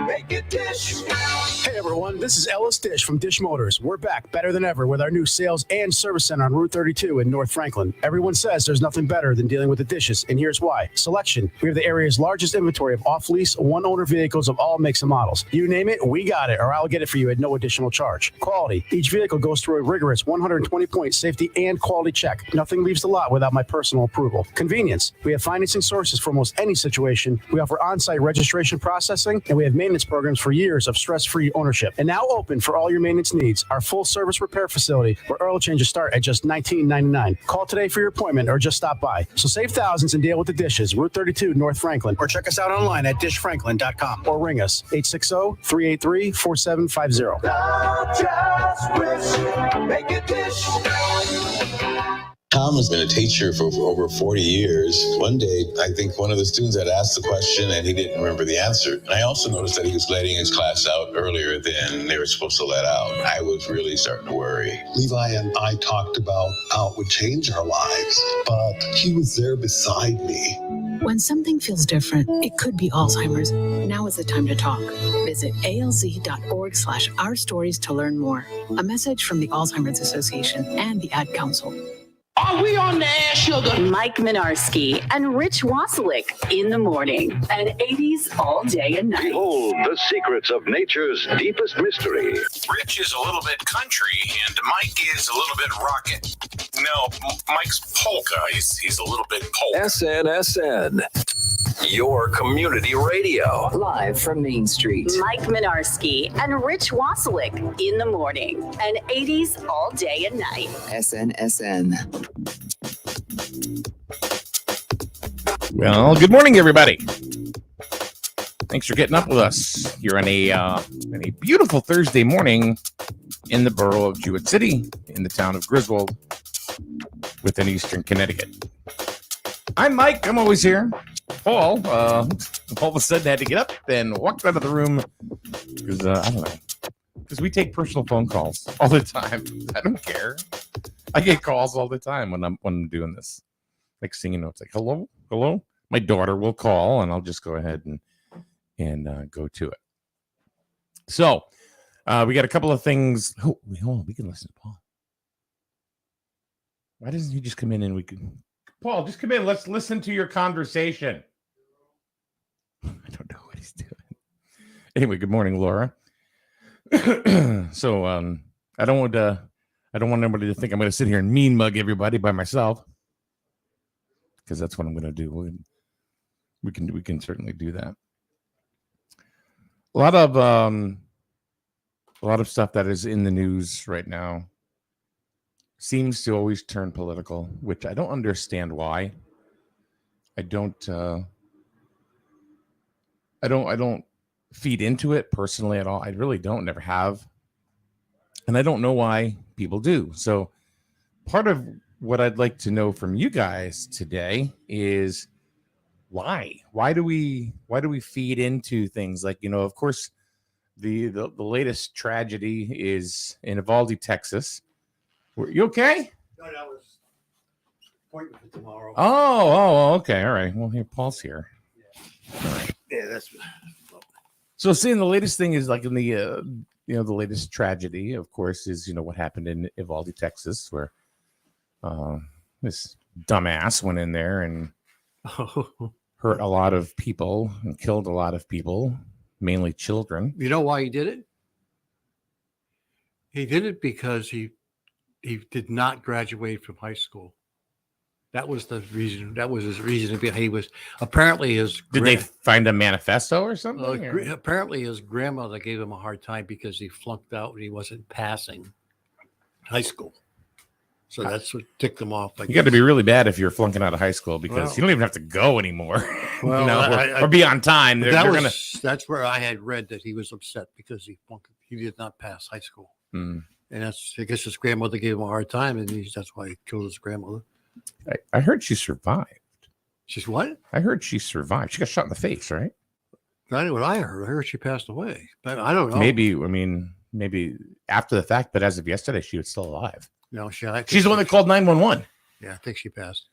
Make it Dish. Hey everyone, this is Ellis Dish from Dish Motors. We're back better than ever with our new sales and service center on Route 32 in North Franklin. Everyone says there's nothing better than dealing with the dishes, and here's why. Selection. We have the area's largest inventory of off-lease, one-owner vehicles of all makes and models. You name it, we got it, or I'll get it for you at no additional charge. Quality. Each vehicle goes through a rigorous 120-point safety and quality check. Nothing leaves the lot without my personal approval. Convenience. We have financing sources for almost any situation. We offer on-site registration processing, and we have maintenance programs for years of stress-free ownership. And now open for all your maintenance needs. Our full-service repair facility where oil changes start at just $19.99. Call today for your appointment or just stop by. So save thousands and deal with the dishes. Route 32, North Franklin. Or check us out online at dishfranklin.com. Or ring us, 860-383-4750. Just wish. Make it Dish. Tom has been a teacher for over 40 years. One day, I think one of the students had asked the question and he didn't remember the answer. And I also noticed that he was letting his class out earlier than they were supposed to let out. I was really starting to worry. Levi and I talked about how it would change our lives, but he was there beside me. When something feels different, it could be Alzheimer's. Now is the time to talk. Visit alz.org/ourstories to learn more. A message from the Alzheimer's Association and the Ad Council. Are we on the air, sugar? Mike Minarski and Rich Wasilick in the morning and 80s all day and night. Behold the secrets of nature's deepest mystery. Rich is a little bit country and Mike is a little bit rocket. No, Mike's polka. He's a little bit polka. SNSN. Your community radio. Live from Main Street. Mike Minarski and Rich Wasilick in the morning and 80s all day and night. SNSN. Well, good morning, everybody. Thanks for getting up with us here on a beautiful Thursday morning in the borough of Jewett City, in the town of Griswold, within Eastern Connecticut. I'm Mike. I'm always here. Paul, all of a sudden had to get up and walked out of the room because I don't know. Because we take personal phone calls all the time. I don't care. I get calls all the time when I'm doing this. Next thing you know, it's like, hello. My daughter will call, and I'll just go ahead and go to it. So we got a couple of things. Oh, hold on. We can listen to Paul. Why doesn't he just come in and we can? Paul, just come in. Let's listen to your conversation. I don't know what he's doing. Anyway, good morning, Laura. So I don't want anybody to think I'm going to sit here and mean mug everybody by myself, because that's what I'm going to do. We can certainly do that. A lot of stuff that is in the news right now seems to always turn political, which I don't understand why. I don't feed into it personally at all. I really don't, never have. And I don't know why people do. So part of what I'd like to know from you guys today is why do we feed into things like, of course, the latest tragedy is in Uvalde, Texas. Were you okay? No, that was appointment for tomorrow. Oh, okay. All right. Well, here, Paul's here. Yeah. All right. Yeah, that's. So seeing the latest thing is like in the, the latest tragedy, of course, is, what happened in Uvalde, Texas, where this dumbass went in there and hurt a lot of people and killed a lot of people, mainly children. You know why he did it? He did it because he did not graduate from high school. That was the reason. That was his reason. He was apparently his. Did they find a manifesto or something? Apparently, his grandmother gave him a hard time because he flunked out and he wasn't passing high school. So that's what ticked him off. You got to be really bad if you're flunking out of high school, because you don't even have to go anymore, or be on time. That's where I had read that he was upset because he did not pass high school. Mm. And I guess his grandmother gave him a hard time, and that's why he killed his grandmother. I heard she survived. She's what? I heard she survived. She got shot in the face, right? That's what I heard. I heard she passed away, but I don't know. Maybe after the fact, but as of yesterday, she was still alive. No, she's the one that called 911. Yeah, I think she passed.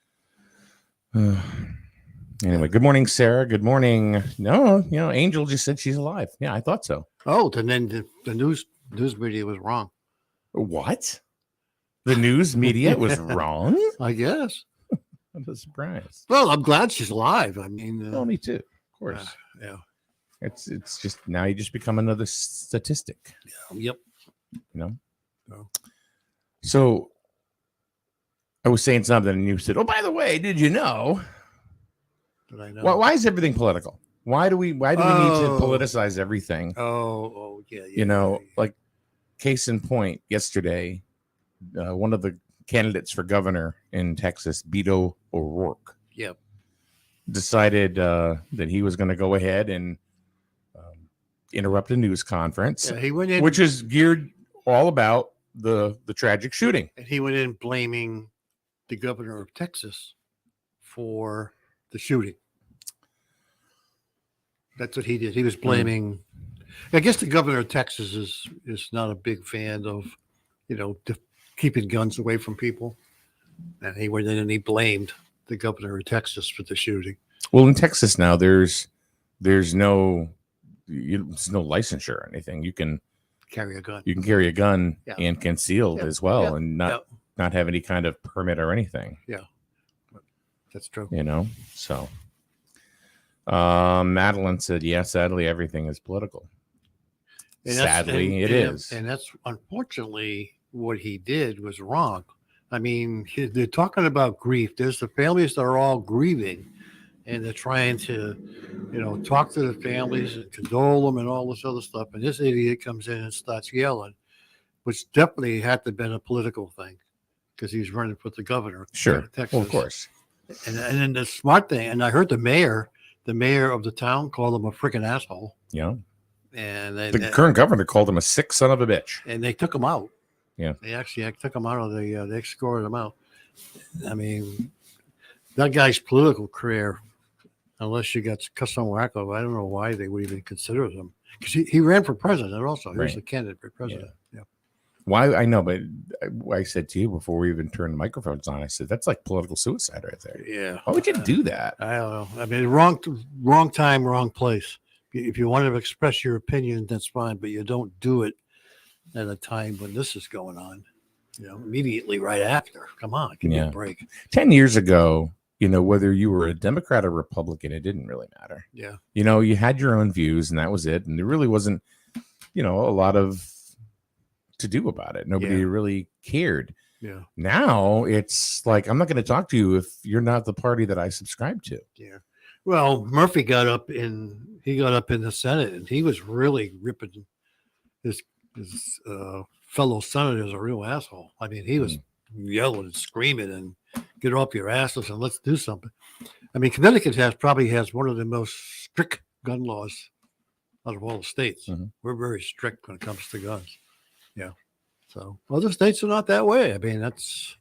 Anyway, good morning, Sarah. Good morning. No, Angel just said she's alive. Yeah, I thought so. Oh, and then the news media was wrong. What? The news media was wrong? I guess. What a surprise. Well, I'm glad she's alive. I mean, me too. Of course. Yeah. It's just now you just become another statistic. Yep. Oh. So I was saying something and you said, "Oh, by the way, did you know?" Did I know? Why is everything political? Why do we need to politicize everything? Yeah. Like case in point, yesterday, one of the candidates for governor in Texas, Beto O'Rourke, decided that he was going to go ahead and interrupt a news conference, he went in, which is geared all about the tragic shooting. And he went in blaming the governor of Texas for the shooting. That's what he did. He was blaming. I guess the governor of Texas is not a big fan of, keeping guns away from people. And he went in and he blamed the governor of Texas for the shooting. Well, in Texas now, there's no licensure or anything. You can carry a gun. You can carry a gun and concealed as well, and not have any kind of permit or anything. Yeah, that's true. So. Madeline said, "Yeah, sadly, everything is political." And sadly, it is, and that's unfortunately what he did was wrong. I mean, they're talking about grief. There's the families that are all grieving, and they're trying to, talk to the families and condole them and all this other stuff. And this idiot comes in and starts yelling, which definitely had to have been a political thing because he's running for the governor. Sure, of Texas. well, of course. And then the smart thing, and I heard the mayor of the town called him a freaking asshole. Yeah. And the current governor called him a sick son of a bitch. And they took him out. Yeah. They actually took him out of they escorted him out. I mean, that guy's political career, unless you got Custom Wacko, I don't know why they would even consider him. Because he ran for president also. He was a candidate for president. Yeah. Why? I know, but I said to you before we even turned the microphones on, I said, that's like political suicide right there. Yeah. Why would you do that? I don't know. I mean, wrong time, wrong place. If you want to express your opinion, that's fine, but you don't do it at a time when this is going on, immediately right after. Come on, give me a break. 10 years ago, whether you were a Democrat or Republican, it didn't really matter. Yeah. You had your own views and that was it. And there really wasn't, a lot of to do about it. Nobody really cared. Yeah. Now it's like, I'm not going to talk to you if you're not the party that I subscribe to. Yeah. Well, Murphy got up in the Senate and he was really ripping his fellow senators a real asshole. I mean, he was yelling and screaming and get off your asses and let's do something. I mean, Connecticut probably has one of the most strict gun laws out of all the states. Mm-hmm. We're very strict when it comes to guns. Yeah. So other states are not that way. I mean, that's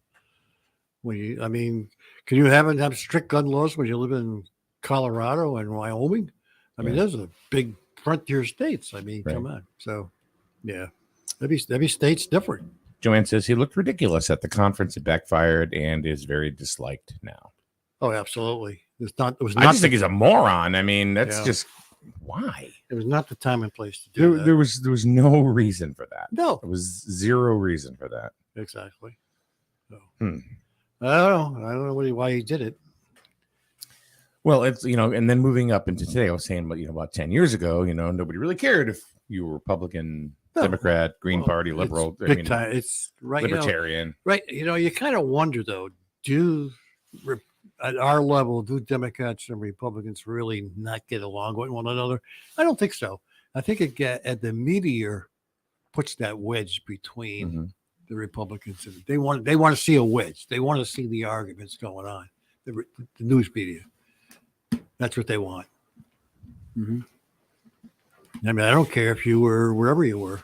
can you have strict gun laws when you live in Colorado and Wyoming? I mean, those are big frontier states. I mean, come on. So, yeah, every state's different. Joanne says he looked ridiculous at the conference. It backfired and is very disliked now. Oh, absolutely. I just think he's a moron. I mean, that's just why. It was not the time and place to do that. There was no reason for that. No, there was zero reason for that. Exactly. So, I don't know why he did it. Well, it's and then moving up into today, I was saying, about 10 years ago, nobody really cared if you were Republican, Democrat, Green Party, liberal. Big time. It's right. Libertarian. Right. You kind of wonder though, at our level, do Democrats and Republicans really not get along with one another? I don't think so. I think the media puts that wedge between the Republicans and they want to see a wedge. They want to see the arguments going on. The news media. That's what they want. Mm-hmm. I mean, I don't care if you were wherever you were.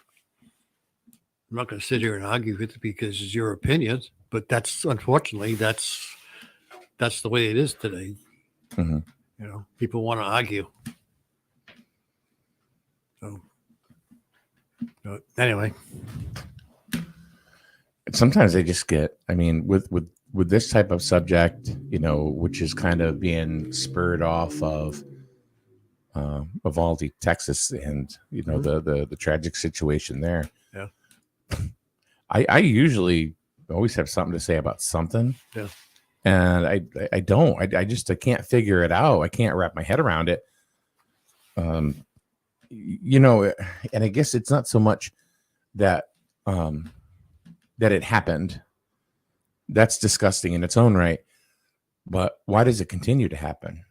I'm not going to sit here and argue with it because it's your opinions, but unfortunately that's the way it is today. Mm-hmm. People want to argue. So, but anyway, sometimes they just get. I mean, with with this type of subject, which is kind of being spurred off of Uvalde, Texas, and the tragic situation there. Yeah. I usually always have something to say about something. Yeah. And I don't. I can't figure it out. I can't wrap my head around it. And I guess it's not so much that that it happened. That's disgusting in its own right. But why does it continue to happen?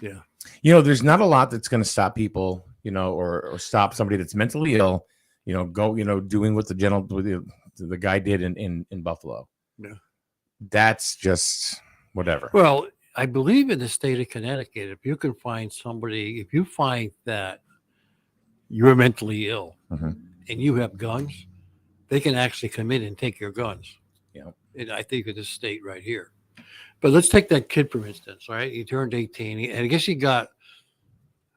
Yeah. There's not a lot that's going to stop people, or stop somebody that's mentally ill, doing what the guy did in Buffalo. Yeah. That's just whatever. Well, I believe in the state of Connecticut, if you find that you're mentally ill and you have guns, they can actually come in and take your guns. Yeah. And I think of this state right here. But let's take that kid, for instance, right? He turned 18, and I guess he got,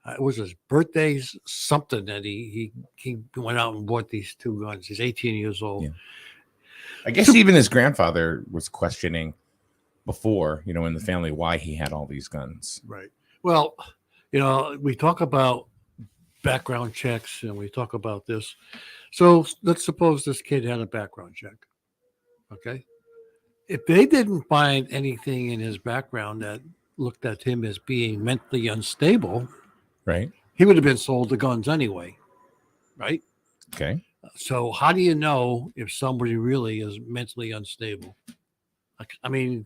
it was his birthday's something that he went out and bought these two guns. He's 18 years old. Yeah. I guess even his grandfather was questioning before, in the family, why he had all these guns. Right. Well, we talk about background checks and we talk about this. So let's suppose this kid had a background check. Okay. If they didn't find anything in his background that looked at him as being mentally unstable, right, he would have been sold the guns anyway. Right. Okay. So how do you know if somebody really is mentally unstable? I mean,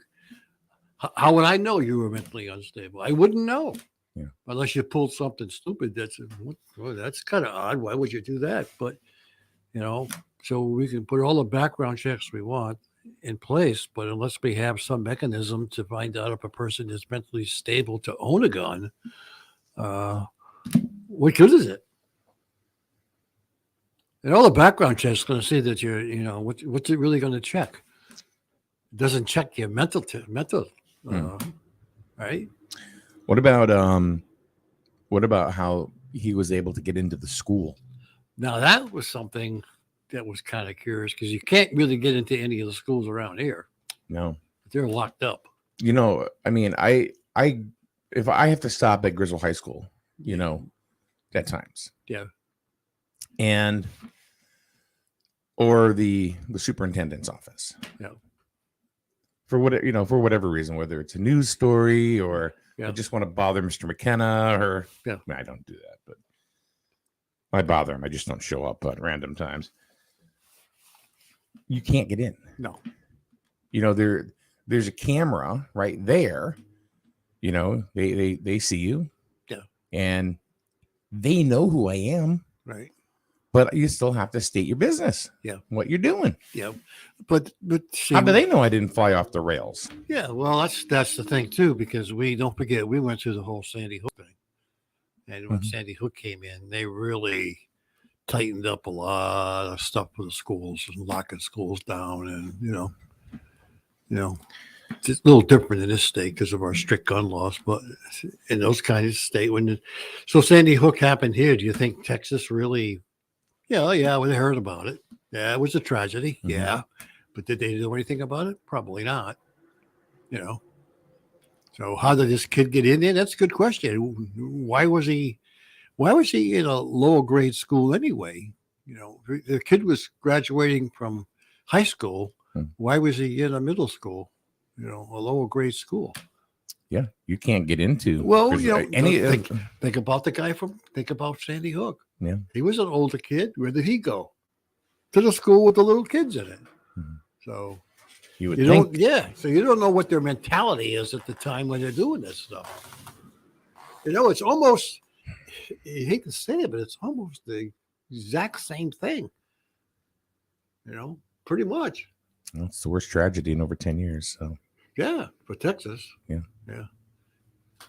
how would I know you were mentally unstable? I wouldn't know. Yeah. Unless you pulled something stupid. That's kind of odd. Why would you do that? But, so we can put all the background checks we want in place, but unless we have some mechanism to find out if a person is mentally stable to own a gun, what good is it? And all the background checks going to say that you're, what's it really going to check? It doesn't check your mental, right? What about how he was able to get into the school? Now that was something that was kind of curious because you can't really get into any of the schools around here. No, they're locked up. I mean, if I have to stop at Griswold High School, at times. Yeah. And or the superintendent's office. Yeah. For whatever reason, whether it's a news story or I just want to bother Mr. McKenna or I don't do that, but I bother him. I just don't show up at random times. You can't get in. No. There's a camera right there. They see you. Yeah. And they know who I am. Right. But you still have to state your business. Yeah. What you're doing. Yeah. But see, how do they know I didn't fly off the rails? Yeah. Well, that's the thing too, because we don't forget we went through the whole Sandy Hook thing. And when Sandy Hook came in, they really tightened up a lot of stuff for the schools and locking schools down. And, it's a little different in this state because of our strict gun laws. But in those kinds of states, so Sandy Hook happened here, do you think Texas really? Yeah, well, they heard about it. Yeah, it was a tragedy. Mm-hmm. Yeah. But did they do anything about it? Probably not. So how did this kid get in there? That's a good question. Why was he in a lower grade school anyway? The kid was graduating from high school. Why was he in a middle school? A lower grade school. Yeah, you can't get into. Well, think about think about Sandy Hook. Yeah, he was an older kid. Where did he go? To the school with the little kids in it. Mm-hmm. So you would think. So you don't know what their mentality is at the time when they're doing this stuff. It's almost, you hate to say it, but it's almost the exact same thing. Pretty much. Well, it's the worst tragedy in over 10 years. So. Yeah, for Texas. Yeah. Yeah.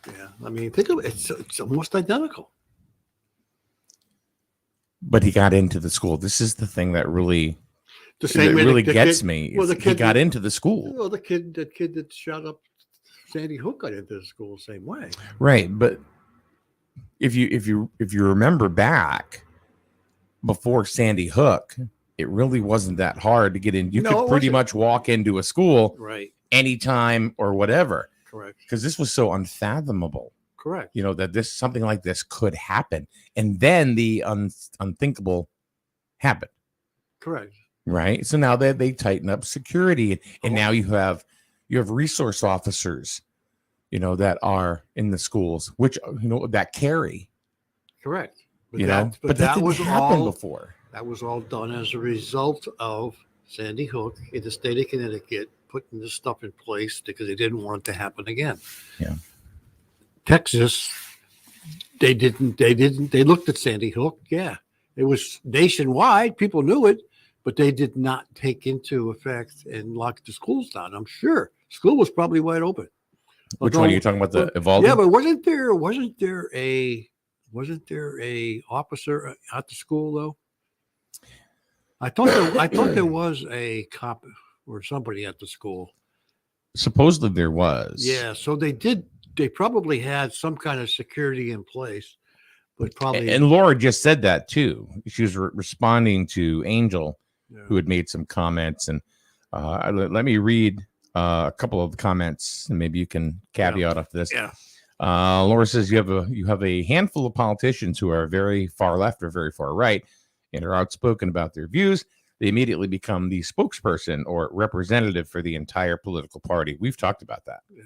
Yeah. I mean, think of it. It's almost identical. But he got into the school. This is the thing that really, gets me. Well, he got into the school. Well, the kid that shot up Sandy Hook got into the school the same way. Right, but if you remember back before Sandy Hook, it really wasn't that hard to get in. You could pretty much walk into a school, right, anytime or whatever. Correct. Because this was so unfathomable. Correct. You know, that something like this could happen. And then the unthinkable happened. Correct. Right. So now they tighten up security, and now you have resource officers, you know, that are in the schools, which, you know, that carry. Correct. But that didn't happen before. That was all done as a result of Sandy Hook in the state of Connecticut putting this stuff in place because they didn't want it to happen again. Yeah. Texas, they looked at Sandy Hook. Yeah. It was nationwide. People knew it, but they did not take into effect and lock the schools down. I'm sure school was probably wide open. Which one are you talking about? The Uvalde? Yeah, but wasn't there a officer at the school though? I thought there was a cop or somebody at the school. Supposedly there was. Yeah, so they probably had some kind of security in place, but probably. And Laura just said that too. She was responding to Angel, who had made some comments, and let me read a couple of comments, and maybe you can caveat off this. Yeah. Laura says you have a handful of politicians who are very far left or very far right and are outspoken about their views. They immediately become the spokesperson or representative for the entire political party. We've talked about that. Yeah.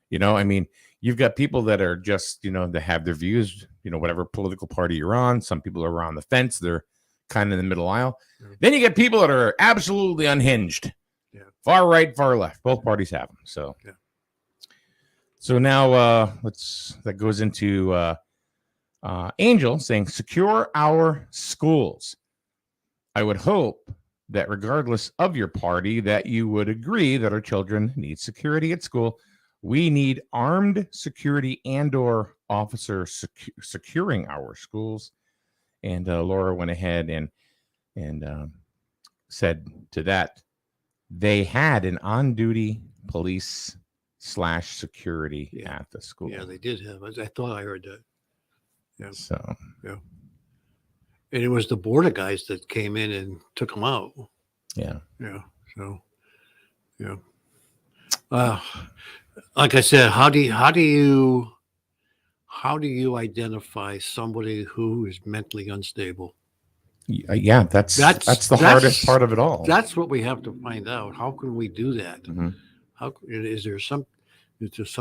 You know, I mean, you've got people that are just, you know, that have their views, you know, whatever political party you're on. Some people are on the fence. They're kind of in the middle aisle. Yeah. Then you get people that are absolutely unhinged. Yeah. Far right, far left. Both parties have them. So, yeah. So now that goes into Angel saying, secure our schools. I would hope that regardless of your party, that you would agree that our children need security at school. We need armed security and/or officers securing our schools. And Laura went ahead and said to that, they had an on-duty police / security at the school. Yeah, they did have. I thought I heard that. Yeah. So yeah. And it was the border guys that came in and took them out. Yeah. Yeah. So, yeah. Like I said, how do you identify somebody who is mentally unstable? Yeah, that's the hardest part of it all. That's what we have to find out. How can we do that? Mm-hmm. Is there some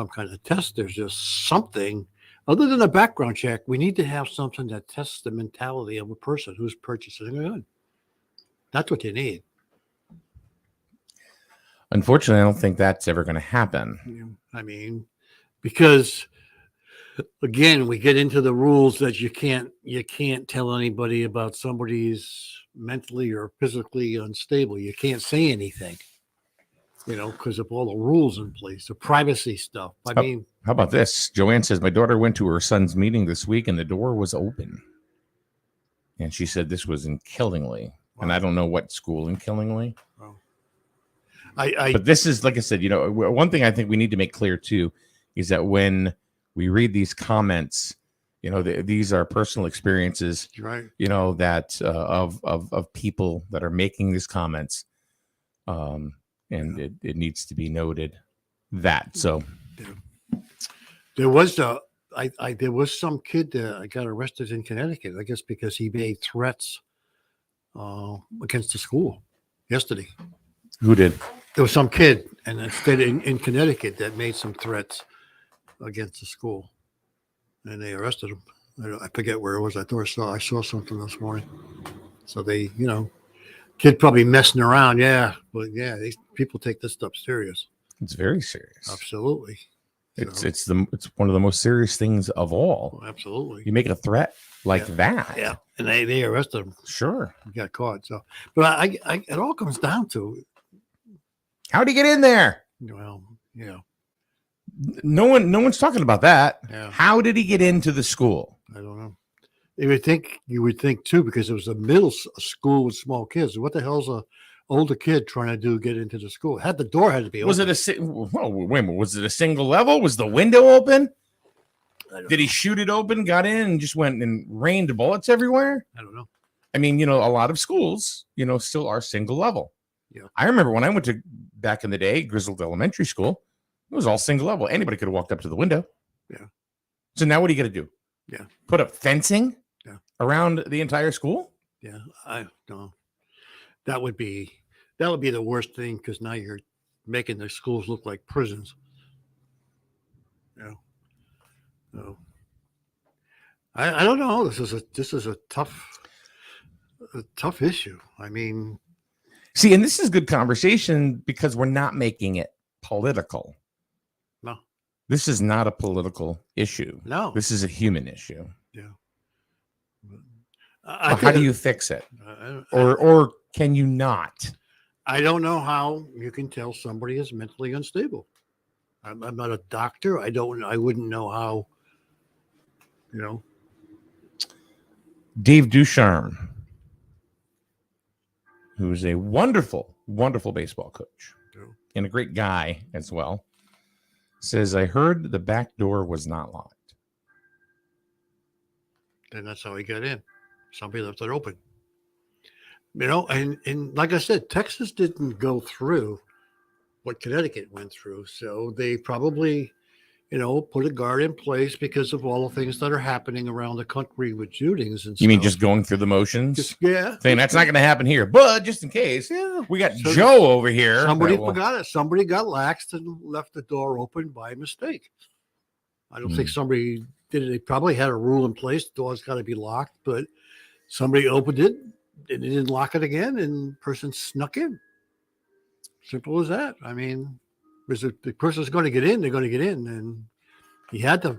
kind of test? There's just something other than a background check. We need to have something that tests the mentality of a person who's purchasing a gun. That's what you need. Unfortunately, I don't think that's ever going to happen. I mean, because again, we get into the rules that you can't tell anybody about somebody's mentally or physically unstable. You can't say anything, you know, because of all the rules in place, the privacy stuff. I mean, how about this? Joanne says, my daughter went to her son's meeting this week and the door was open. And she said this was in Killingly. Wow. And I don't know what school in Killingly. Wow. But this is, like I said, you know, one thing I think we need to make clear too is that when we read these comments, you know, these are personal experiences, right? You know, that of people that are making these comments, and it needs to be noted that. So there was there was some kid that got arrested in Connecticut, I guess, because he made threats against the school yesterday. Who did? There was some kid in Connecticut that made some threats against the school, and they arrested him. I forget where it was. I saw something this morning. So they, you know, kid probably messing around. Yeah, but yeah, these people take this stuff serious. It's very serious. Absolutely. It's one of the most serious things of all. Oh, absolutely. You make a threat like that. Yeah, and they arrested him. Sure. He got caught. So, but it all comes down to, how'd he get in there? Well, yeah. No one's talking about that. Yeah. How did he get into the school? I don't know. You would think too, because it was a middle school with small kids. What the hell's a older kid trying to get into the school? The door had to be open. Was it wait a minute, was it a single level? Was the window open? Did he shoot it open, got in, and just went and rained bullets everywhere? I don't know. I mean, you know, a lot of schools, you know, still are single level. Yeah. I remember when I went to back in the day, Griswold Elementary School, it was all single level. Anybody could have walked up to the window. Yeah. So now what are you going to do? Yeah. Put up fencing Yeah. around the entire school? Yeah, I know. That would be the worst thing, because now you're making the schools look like prisons. Yeah. So I don't know. This is a tough issue. I mean, see, and this is good conversation because we're not making it political. No. This is not a political issue. No. This is a human issue. Yeah. Well, how do you fix it? Or can you not? I don't know how you can tell somebody is mentally unstable. I'm not a doctor. I wouldn't know how, Dave Ducharme, who is a wonderful, wonderful baseball coach and a great guy as well, says, I heard the back door was not locked. Then that's how he got in. Somebody left it open. And like I said, Texas didn't go through what Connecticut went through. So they probably, put a guard in place because of all the things that are happening around the country with shootings and stuff. You mean just going through the motions? Yeah. Saying that's not going to happen here. But just in case, we got So Joe over here. Somebody that will- forgot it. Somebody got laxed and left the door open by mistake. I don't think somebody did it. They probably had a rule in place. The door's got to be locked, but somebody opened it and they didn't lock it again, and the person snuck in. Simple as that. I mean, because if the person's going to get in, they're going to get in, and he had to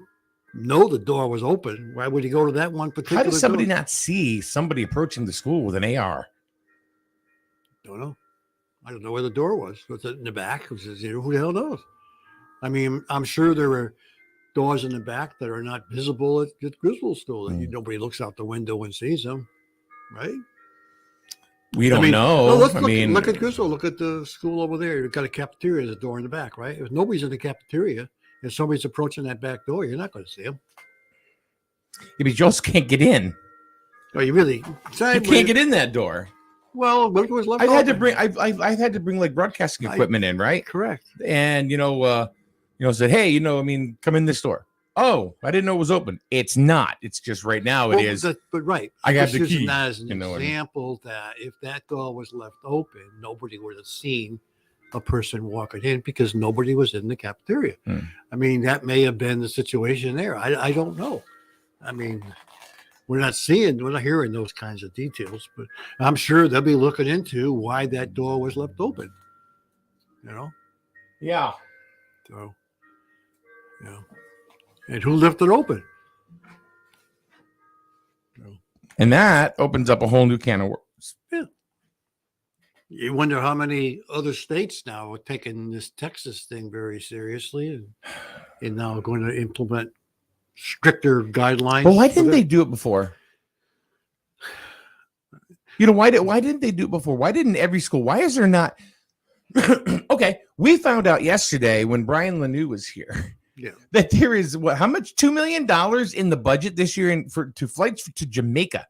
know the door was open. Why would he go to that one particular How does somebody door? not see somebody approaching the school with an AR? Don't know. I don't know where the door was. Was it in the back? Was it, who the hell knows? I mean, I'm sure there were doors in the back that are not visible at Griswold School. That nobody looks out the window and sees them, right? We don't know. Look at Griswold. Look at the school over there. You've got a cafeteria. There's a door in the back, right? If nobody's in the cafeteria and somebody's approaching that back door, you're not going to see them. Yeah, but you just can't get in. Oh, you really? You can't get in that door. Well, what was left? I had to bring like broadcasting equipment in, right? Correct. And said, hey, come in this door. Oh, I didn't know it was open. It's not. It's just right now it is. But right. I got the Just key. using that as an You know what I mean? example that if that door was left open, nobody would have seen a person walking in because nobody was in the cafeteria. I mean, that may have been the situation there. I don't know. I mean, we're not hearing those kinds of details, but I'm sure they'll be looking into why that door was left open. Yeah. So, and who left it open? And that opens up a whole new can of worms. Yeah. You wonder how many other states now are taking this Texas thing very seriously and now going to implement stricter guidelines. But why didn't they do it before? Why didn't they do it before? Why didn't every school? Why is there not? Okay, we found out yesterday when Brian Lanou was here. Yeah. That there is how much? $2 million in the budget this year to flights to Jamaica.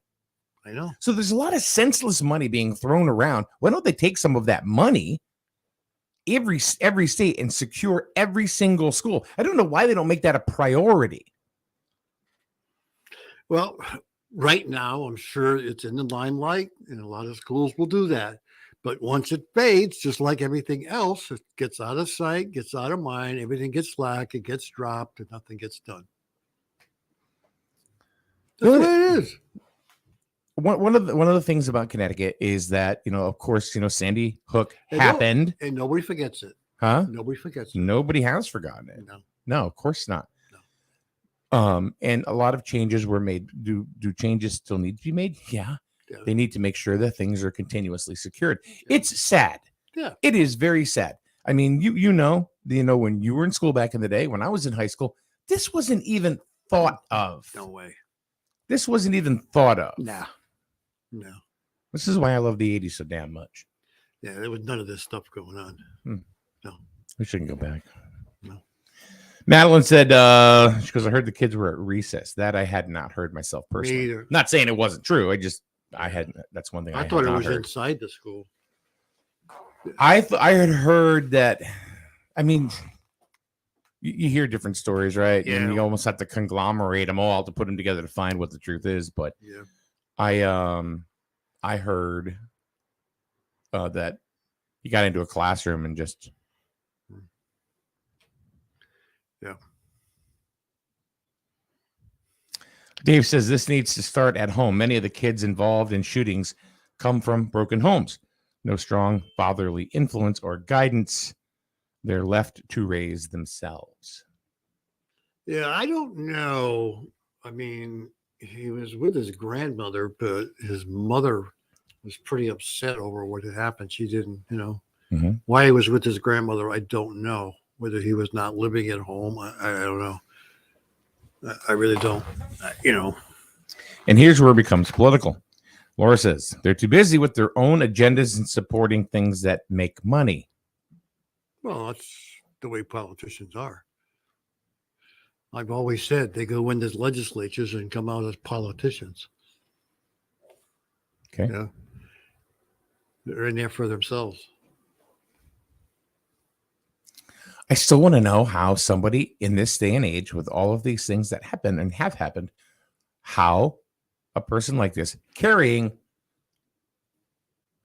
I know. So there's a lot of senseless money being thrown around. Why don't they take some of that money, every state, and secure every single school? I don't know why they don't make that a priority. Well, right now, I'm sure it's in the limelight, and a lot of schools will do that. But once it fades, just like everything else, it gets out of sight, gets out of mind, everything gets slack, it gets dropped, and nothing gets done. That's the way it is. One of the things about Connecticut is that, of course, Sandy Hook happened. And nobody forgets it. Huh? Nobody forgets it. Nobody has forgotten it. No, of course not. No. And a lot of changes were made. Do changes still need to be made? Yeah. They need to make sure that things are continuously secured. Yeah. It's sad. Yeah. It is very sad. I mean, when you were in school back in the day, when I was in high school, this wasn't even thought of. No way. This wasn't even thought of. Nah. No. This is why I love the 80s so damn much. Yeah, there was none of this stuff going on. No. We shouldn't go back. No. Madeline said, because I heard the kids were at recess. That I had not heard myself personally. Me either. Not saying it wasn't true. That's one thing I thought it was inside the school. I had heard that. I mean, you hear different stories, right? Yeah. And you almost have to conglomerate them all to put them together to find what the truth is. But Yeah. I heard that he got into a classroom and just. Yeah. Dave says this needs to start at home. Many of the kids involved in shootings come from broken homes. No strong fatherly influence or guidance. They're left to raise themselves. Yeah, I don't know. I mean, he was with his grandmother, but his mother was pretty upset over what had happened. She didn't, why he was with his grandmother, I don't know. Whether he was not living at home, I don't know. I really don't, And here's where it becomes political. Laura says they're too busy with their own agendas and supporting things that make money. Well, that's the way politicians are. I've always said they go into legislatures and come out as politicians. Okay. Yeah. They're in there for themselves. I still want to know how somebody in this day and age, with all of these things that happen and have happened, how a person like this carrying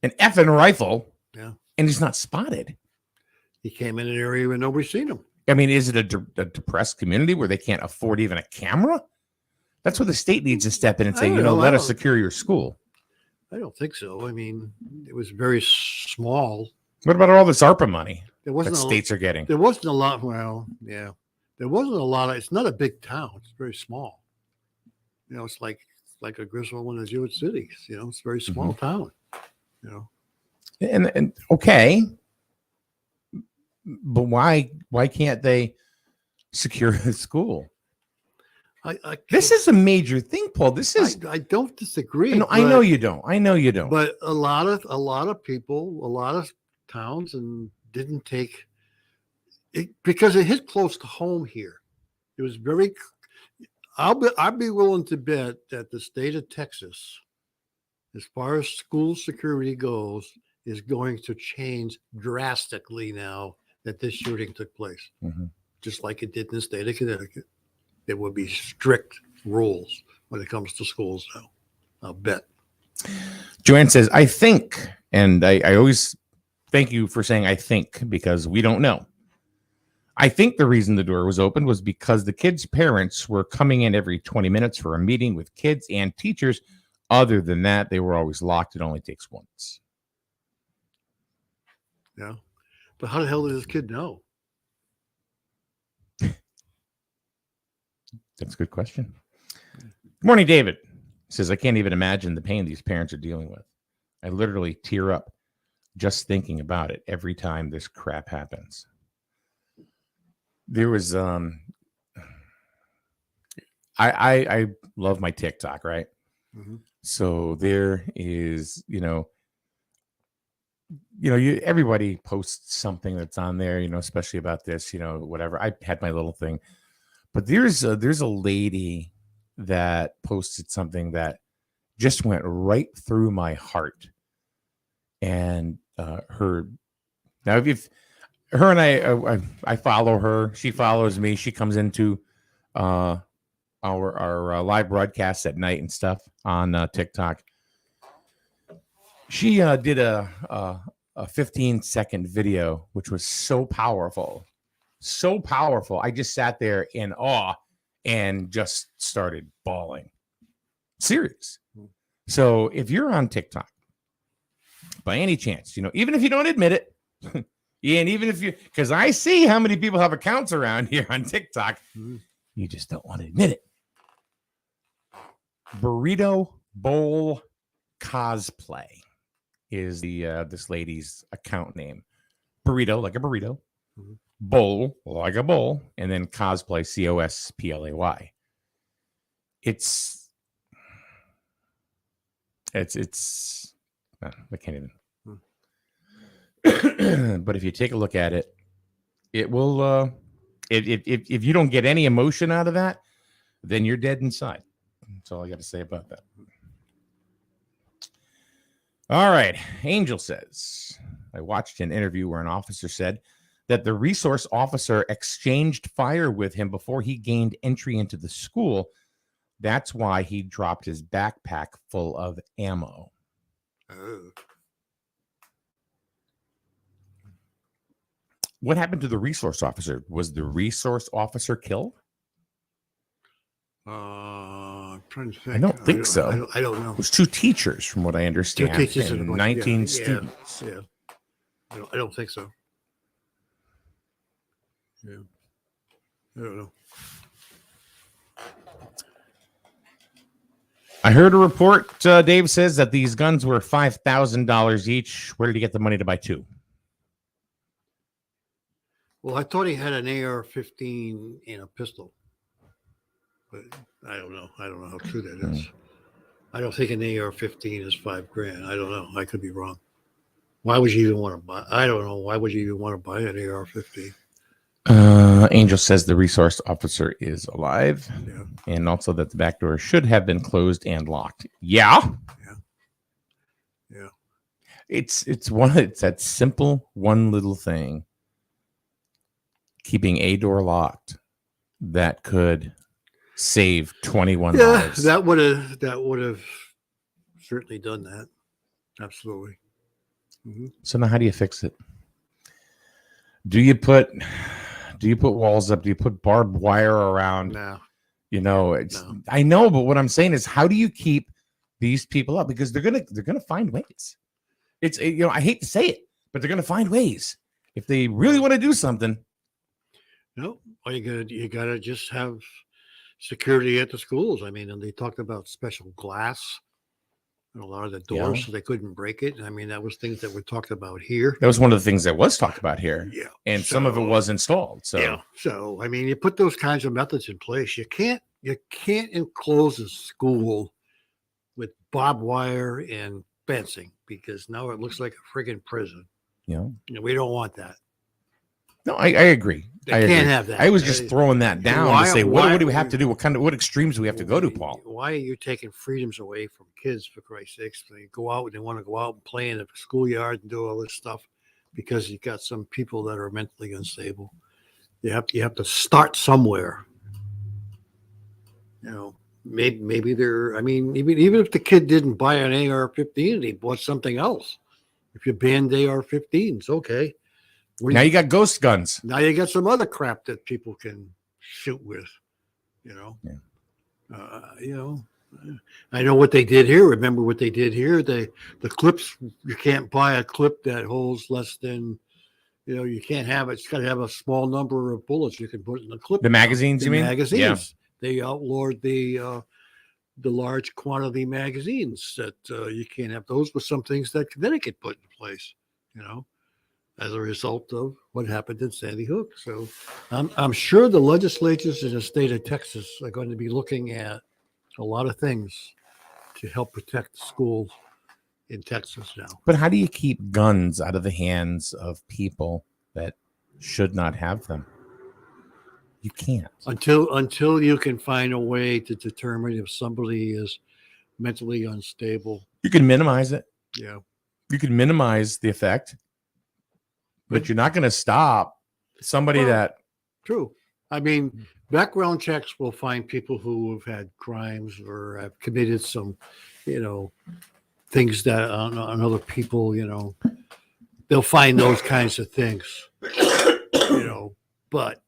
an effing rifle and he's not spotted. He came in an area where nobody's seen him. I mean, is it a depressed community where they can't afford even a camera? That's where the state needs to step in and say, let us secure your school. I don't think so. I mean, it was very small. What about all this ARPA money that states are getting? There wasn't a lot. Well, yeah, there wasn't a lot. It's not a big town. It's very small. It's like a Griswold and a Jewett City. It's a very small town. And okay, but why can't they secure the school? This is a major thing, Paul. This is. I don't disagree. No, I know you don't. I know you don't. But a lot of people, a lot of towns, and didn't take it because it hit close to home here. It was very. I'd be willing to bet that the state of Texas, as far as school security goes, is going to change drastically now that this shooting took place. Mm-hmm. Just like it did in the state of Connecticut. There will be strict rules when it comes to schools now. I'll bet. Joanne says, I think, and I always thank you for saying I think, because we don't know. I think the reason the door was open was because the kids' parents were coming in every 20 minutes for a meeting with kids and teachers. Other than that, they were always locked. It only takes once. Yeah. But how the hell did this kid know? That's a good question. Good morning, David. He says, I can't even imagine the pain these parents are dealing with. I literally tear up just thinking about it every time this crap happens. There was I love my TikTok, right? Mm-hmm. So there is, everybody posts something that's on there, especially about this, whatever. I had my little thing, but there's a lady that posted something that just went right through my heart. And her and I follow her. She follows me. She comes into our live broadcasts at night and stuff on TikTok. She did a 15-second video, which was so powerful. I just sat there in awe and just started bawling. Serious. So if you're on TikTok, by any chance, even if you don't admit it, and even if because I see how many people have accounts around here on TikTok, you just don't want to admit it. Burrito Bowl Cosplay is this lady's account name. Burrito, like a burrito. Mm-hmm. Bowl, like a bowl. And then cosplay, COSPLAY. It's I can't even. But if you take a look at it, it will. If you don't get any emotion out of that, then you're dead inside. That's all I got to say about that. All right, Angel says, I watched an interview where an officer said that the resource officer exchanged fire with him before he gained entry into the school. That's why he dropped his backpack full of ammo. Oh. What happened to the resource officer? Was the resource officer killed? I'm trying to think. I don't think so. I don't know. It was 2 teachers, from what I understand, 2 teachers and and a bunch- 19 yeah, students. Yeah. I don't think so. Yeah. I don't know. I heard a report, Dave says, that these guns were $5,000 each. Where did he get the money to buy 2? Well, I thought he had an AR-15 and a pistol, but I don't know. I don't know how true that is. I don't think an AR-15 is $5,000. I don't know. I could be wrong. Why would you even want to buy? I don't know. Why would you even want to buy an AR-15? Angel says the resource officer is alive, Yeah. and also that the back door should have been closed and locked. Yeah. It's that simple one little thing, keeping a door locked, that could save 21 lives. that would have certainly done that. Absolutely. Mm-hmm. So now, how do you fix it? Do you put walls up? Do you put barbed wire around? No. You know, I know, but what I'm saying is, how do you keep these people up? Because they're gonna find ways. I hate to say it, but they're gonna find ways if they really want to do something. No, well, you gotta just have security at the schools. I mean, and they talked about special glass in a lot of the doors, so they couldn't break it. I mean, that was things that were talked about here. That was one of the things that was talked about here. Yeah, and some of it was installed. So yeah, so I mean, you put those kinds of methods in place. You can't enclose a school with barbed wire and fencing, because now it looks like a friggin' prison. Yeah, we don't want that. No, I agree. They can't have that. I was just throwing that down Why- to say, why- what do we have to do? What extremes do we have to go to, Paul? Why are you taking freedoms away from kids, for Christ's sakes? They go out and they want to go out and play in the schoolyard and do all this stuff because you got some people that are mentally unstable. You have to start somewhere. You know, maybe they're. I mean, even if the kid didn't buy an AR-15, he bought something else. If you banned AR-15s, okay. Now you got ghost guns. Now you got some other crap that people can shoot with, you know. I know what they did here. Remember what they did here? The clips, you can't buy a clip that holds less than, you can't have it. It's got to have a small number of bullets you can put in the clip. The magazines, you mean? Magazines. Yeah. They outlawed the large quantity magazines that you can't have. Those were some things that Connecticut put in place, as a result of what happened in Sandy Hook. So I'm sure the legislatures in the state of Texas are going to be looking at a lot of things to help protect the schools in Texas now. But how do you keep guns out of the hands of people that should not have them? You can't. Until you can find a way to determine if somebody is mentally unstable. You can minimize it. Yeah. You can minimize the effect. But you're not going to stop somebody that. True. I mean, background checks will find people who have had crimes or have committed some, things that on other people, they'll find those kinds of things, but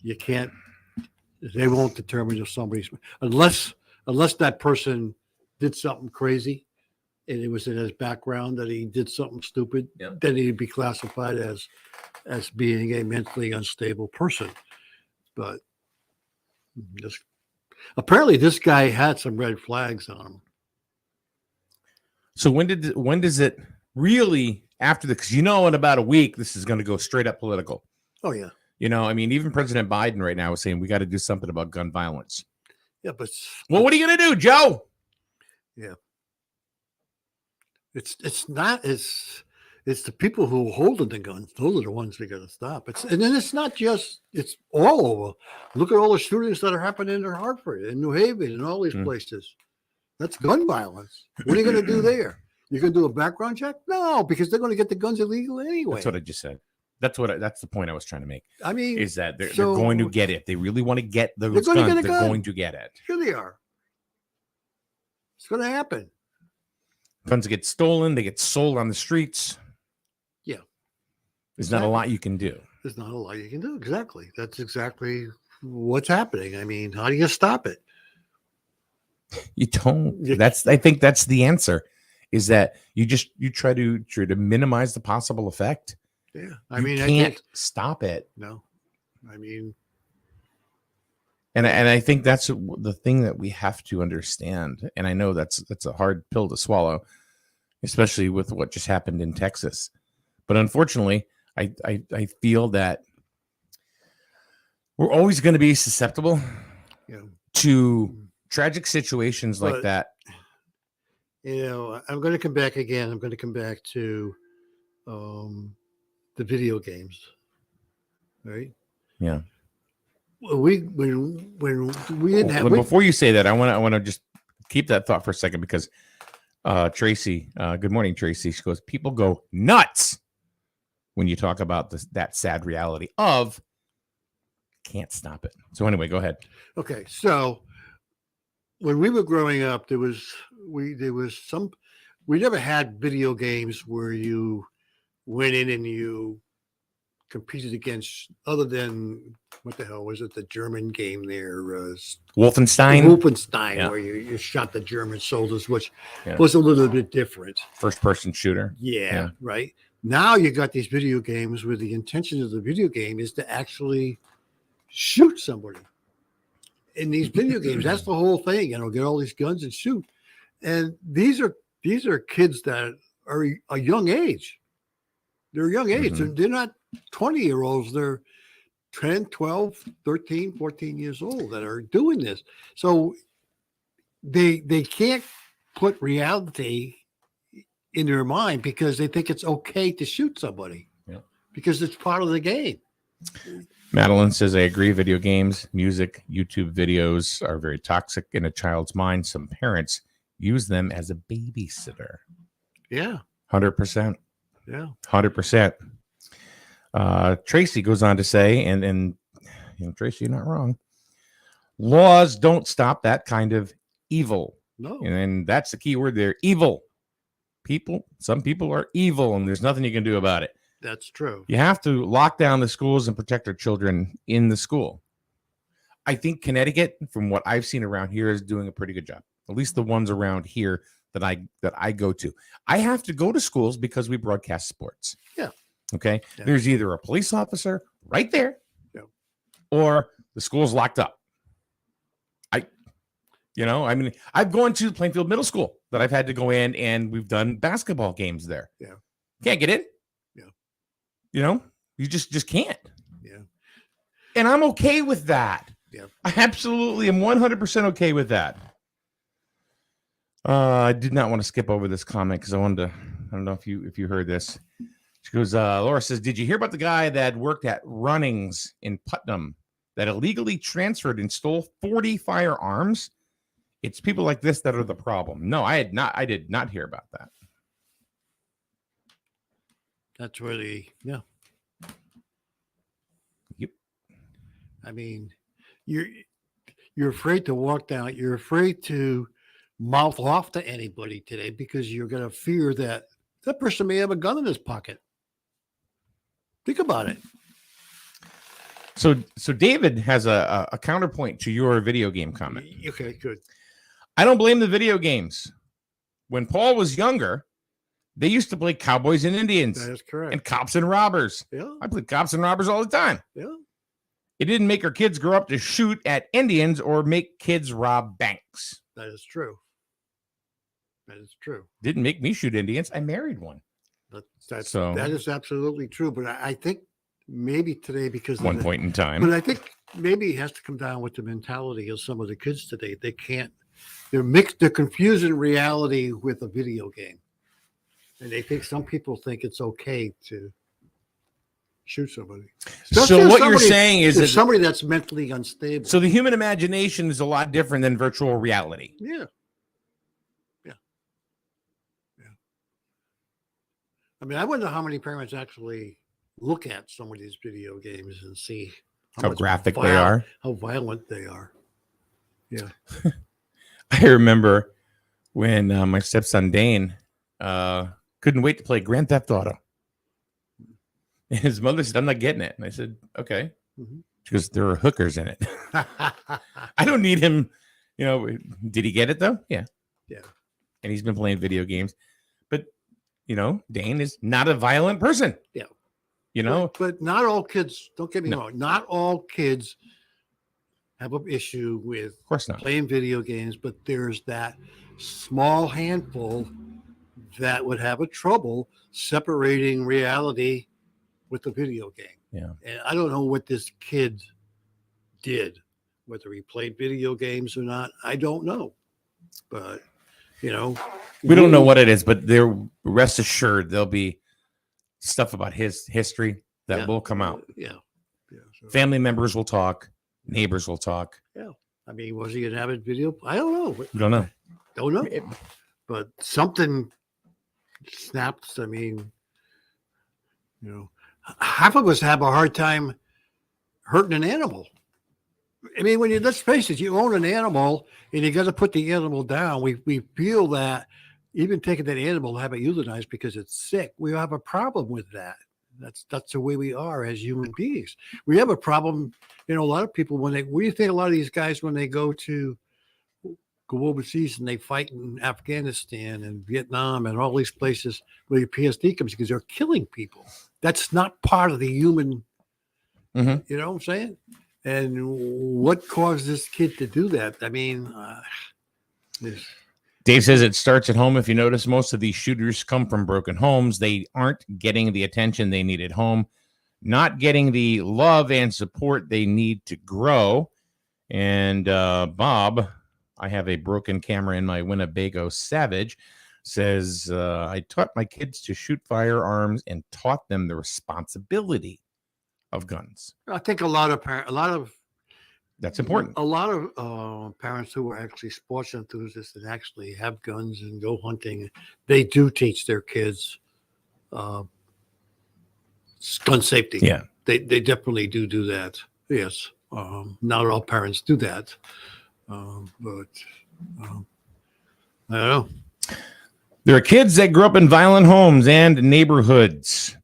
you can't, they won't determine if somebody's, unless that person did something crazy. And it was in his background that he did something stupid, then he'd be classified as being a mentally unstable person. But apparently this guy had some red flags on him. So when does it really, after the, because in about a week, this is going to go straight up political. Oh, yeah. Even President Biden right now is saying we got to do something about gun violence. Yeah, but what are you going to do, Joe? Yeah. It's the people who are holding the guns. Those are the ones we got to stop. And then it's not just, it's all over. Look at all the shootings that are happening in Hartford, in New Haven, and all these places. That's gun violence. What are you going to do there? You're going to do a background check? No, because they're going to get the guns illegal anyway. That's what I just said. That's the point I was trying to make. I mean, is that they're going to get it. If they really want to get those guns, they're going to get it. Sure they are. It's going to happen. Guns get stolen. They get sold on the streets. Yeah. There's not a lot you can do. There's not a lot you can do. Exactly. That's exactly what's happening. I mean, how do you stop it? You don't. I think that's the answer. Is that you try to minimize the possible effect. Yeah, I can't stop it. No, I mean, and I think that's the thing that we have to understand. And I know that's a hard pill to swallow, especially with what just happened in Texas. But unfortunately, I feel that we're always going to be susceptible to tragic situations like that. You know, I'm going to come back again. I'm going to come back to the video games, right? Yeah. When we didn't have. Before you say that, I want to just keep that thought for a second because Tracy, good morning, Tracy. She goes, people go nuts when you talk about that sad reality of can't stop it. So anyway, go ahead. Okay, so when we were growing up, we never had video games where you went in and you competed against, other than what the hell was it, the German game there, Wolfenstein, where you shot the German soldiers, which was a little bit different. First person shooter. Yeah, right. Now you got these video games where the intention of the video game is to actually shoot somebody. In these video games, that's the whole thing. Get all these guns and shoot. And these are kids that are a young age. They're a young age. Mm-hmm. They're not 20-year-olds. They're 10, 12, 13, 14 years old that are doing this. So they can't put reality in their mind because they think it's okay to shoot somebody because it's part of the game. Madeline says, I agree. Video games, music, YouTube videos are very toxic in a child's mind. Some parents use them as a babysitter. Yeah. 100%. Yeah. 100%. Tracy goes on to say, and Tracy, you're not wrong. Laws don't stop that kind of evil. No. And that's the key word there. Evil. Some people are evil, and there's nothing you can do about it. That's true. You have to lock down the schools and protect our children in the school. I think Connecticut, from what I've seen around here, is doing a pretty good job. At least the ones around here that I go to. I have to go to schools because we broadcast sports. Yeah. Okay. Yeah. There's either a police officer right there, or the school's locked up. I've gone to Plainfield Middle School that I've had to go in, and we've done basketball games there. Yeah. Can't get in. Yeah. You just can't. Yeah. And I'm okay with that. Yeah. I absolutely am 100% okay with that. I did not want to skip over this comment because I don't know if you heard this. She goes, Laura says, did you hear about the guy that worked at Runnings in Putnam that illegally transferred and stole 40 firearms? It's people like this that are the problem. No, I did not hear about that. That's really, Yep. I mean, you're afraid to walk down. You're afraid to mouth off to anybody today because you're going to fear that person may have a gun in his pocket. Think about it. So David has a counterpoint to your video game comment. Okay, good. I don't blame the video games. When Paul was younger, they used to play cowboys and Indians. That is correct. And cops and robbers. Yeah. I played cops and robbers all the time. Yeah. It didn't make our kids grow up to shoot at Indians or make kids rob banks. That is true. That is true. Didn't make me shoot Indians. I married one. That is absolutely true. But I think maybe today, because one point in time. But I think maybe it has to come down with the mentality of some of the kids today. They can't. They're confusing reality with a video game, and they think some people think it's okay to shoot somebody. So what you're saying is that somebody that's mentally unstable. So the human imagination is a lot different than virtual reality. Yeah. I mean, I wonder how many parents actually look at some of these video games and see How much graphic they are. how violent they are. Yeah. I remember when my stepson Dane couldn't wait to play Grand Theft Auto. And his mother said, "I'm not getting it." And I said, "Okay." Mm-hmm. She goes, "There are hookers in it." I don't need him. You know, did he get it though? Yeah. Yeah. And he's been playing video games. But, you know, Dane is not a violent person. Yeah. You know, but not all kids, don't get me No. wrong, not all kids have an issue with of course not. playing video games, but there's that small handful that would have a trouble separating reality with the video game. Yeah. And I don't know what this kid did, whether he played video games or not. I don't know. But, you know, We don't know what it is, but they're rest assured there'll be stuff about his history that Yeah. will come out. Yeah. Yeah. So, Family members will talk, neighbors will talk. yeah. I mean, was he an avid video? I don't know. We don't know. Don't know. But something snapped. I mean, you know, half of us have a hard time hurting an animal. I mean, when you, let's face it, you own an animal and you got to put the animal down. We feel that even taking that animal, have it euthanized because it's sick, we have a problem with that. That's the way we are as human beings. We have a problem. You know, a lot of people when they, what do you think? A lot of these guys when they go overseas and they fight in Afghanistan and Vietnam and all these places where the PSD comes because they're killing people. That's not part of the human. Mhm. You know what I'm saying? And what caused this kid to do that? I mean, Dave says it starts at home. If you notice, most of these shooters come from broken homes. They aren't getting the attention they need at home, not getting the love and support they need to grow. And Bob, I have a broken camera in my Winnebago Savage, says, I taught my kids to shoot firearms and taught them the responsibility of guns. I think a lot of That's important. A lot of parents who are actually sports enthusiasts and actually have guns and go hunting, they do teach their kids gun safety. Yeah. They definitely do that. Yes. Not all parents do that. But I don't know. There are kids that grew up in violent homes and neighborhoods.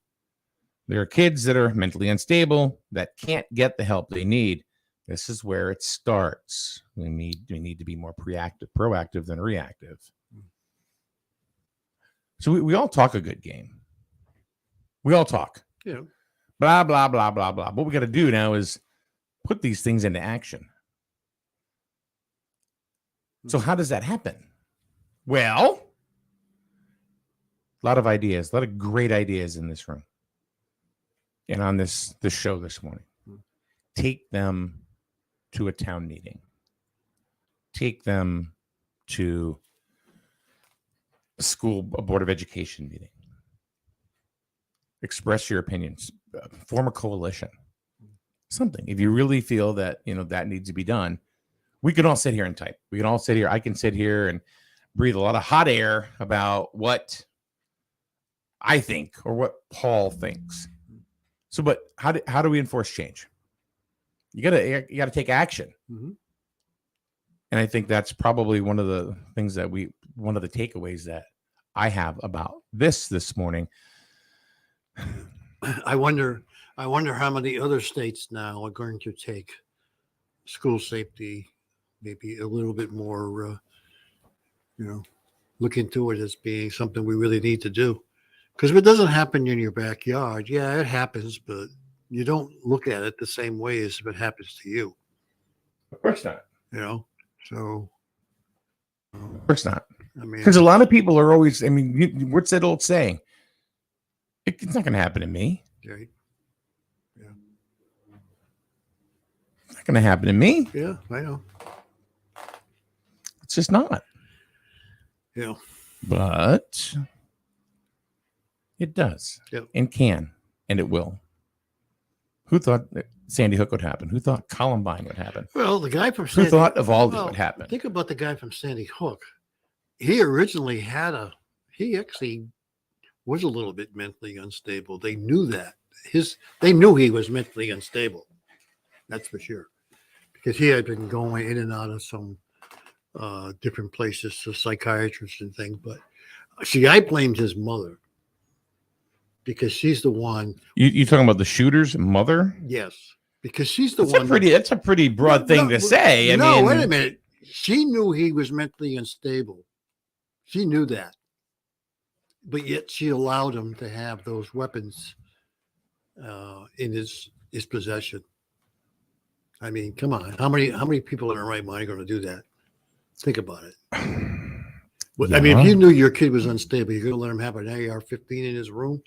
There are kids that are mentally unstable that can't get the help they need. This is where it starts. We need to be more proactive than reactive. So we all talk a good game. We all talk. Yeah. Blah, blah, blah, blah, blah. What we got to do now is put these things into action. So how does that happen? Well, a lot of ideas, a lot of great ideas in this room and on this show this morning. Take them to a town meeting. Take them to a board of education meeting. Express your opinions. Form a coalition. Something. If you really feel that that needs to be done, we can all sit here and type. We can all sit here. I can sit here and breathe a lot of hot air about what I think or what Paul thinks. So, but how do we enforce change? You gotta take action. Mm-hmm. And I think that's probably one of the takeaways that I have about this morning. I wonder how many other states now are going to take school safety maybe a little bit more, look into it as being something we really need to do. Because if it doesn't happen in your backyard, yeah, it happens, but you don't look at it the same way as if it happens to you. Of course not. So. Of course not. I mean, because a lot of people are always, what's that old saying? It's not going to happen to me. Right. Yeah. It's not going to happen to me. Yeah, I know. It's just not. Yeah. But it does. Yep. And can. And it will. Who thought that Sandy Hook would happen? Who thought Columbine would happen? Well, the guy from Who thought Uvalde would happen? Think about the guy from Sandy Hook. He originally he actually was a little bit mentally unstable. They knew that. They knew he was mentally unstable. That's for sure. Because he had been going in and out of some different places to psychiatrists and things. But see, I blamed his mother because she's the one. You talking about the shooter's mother? Yes, because she's the That's one. That's a pretty broad thing to say. I mean, wait a minute. She knew he was mentally unstable. She knew that. But yet she allowed him to have those weapons in his possession. I mean, come on. How many people in their right mind are going to do that? Think about it. Yeah. I mean, if you knew your kid was unstable, you're going to let him have an AR-15 in his room?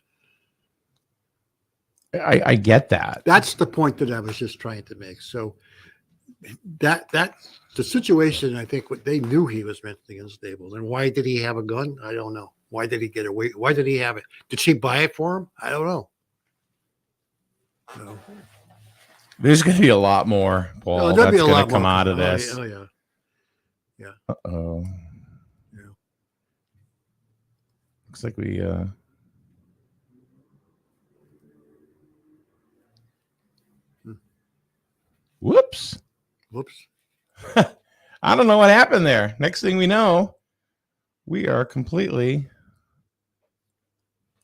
I get that. That's the point that I was just trying to make. So that the situation, I think, what they knew he was mentally unstable. And why did he have a gun? I don't know. Why did he get away? Why did he have it? Did she buy it for him? I don't know. No. There's going to be a lot more, Paul, that's going to come out of this. Oh, yeah. Yeah. Uh-oh. Yeah. Looks like we... Whoops. I don't know what happened there. Next thing we know, we are completely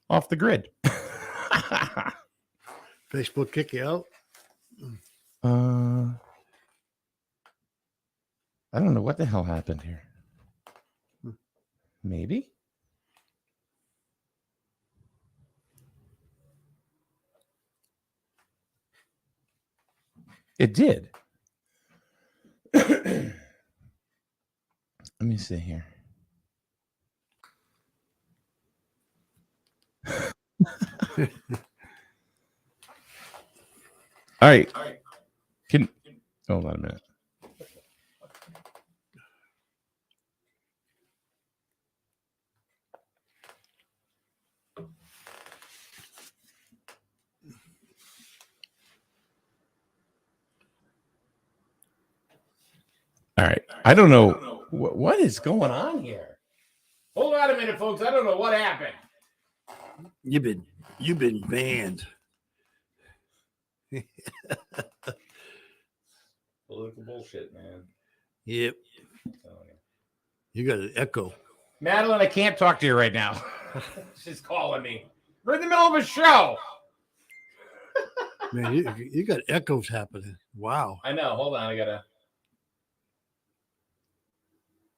off the grid. Facebook kick you out? I don't know what the hell happened here. Maybe. It did. Let me see here. All right. Hold on a minute. All right. I don't know what is going on here. Hold on a minute, folks. I don't know what happened. You've been banned. Political bullshit, man. Yep. You got an echo. Madeline, I can't talk to you right now. She's calling me. We're in the middle of a show. Man, you got echoes happening. Wow. I know. Hold on. I gotta.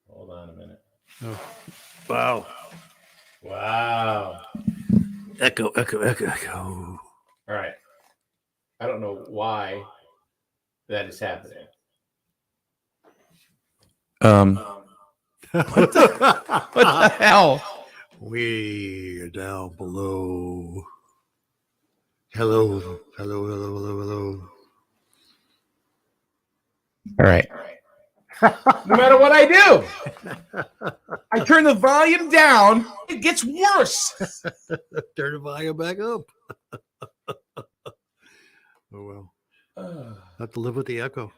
Hold on a minute. Oh. Wow. Wow. Echo. All right. I don't know why that is happening. What the hell? Way down below. Hello. All right. No matter what I do, I turn the volume down, it gets worse. Turn the volume back up. Oh, well. Have to live with the echo.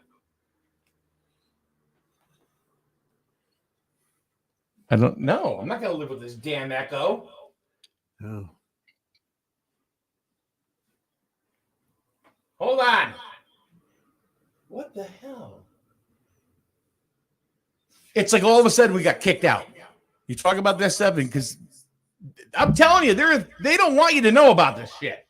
I don't know. I'm not going to live with this damn echo. Oh. Hold on. What the hell? It's like all of a sudden we got kicked out. You talk about this stuff because I'm telling you, they don't want you to know about this shit.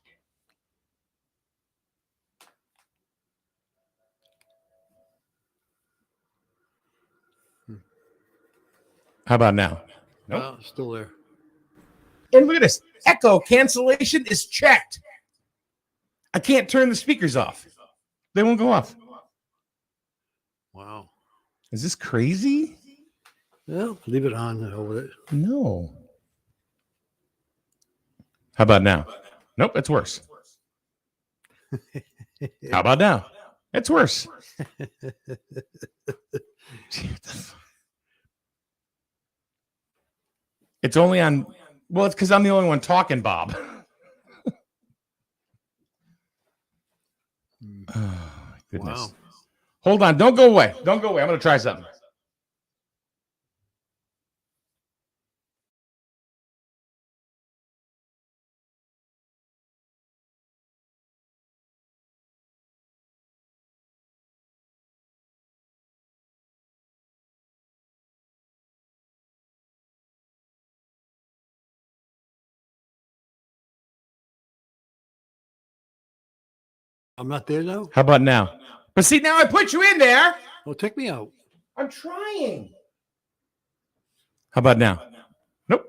How about now? Nope. No, still there. And look at this. Echo cancellation is checked. I can't turn the speakers off. They won't go off. Wow. Is this crazy? Well, leave it on and hold it. No. How about now? Nope, it's worse. How about now? It's worse. It's only on. Well, it's because I'm the only one talking, Bob. Oh, goodness. Wow. Hold on. Don't go away. Don't go away. I'm going to try something. I'm not there now. How about now? But see, now I put you in there. Oh, take me out. I'm trying. How about now? Nope.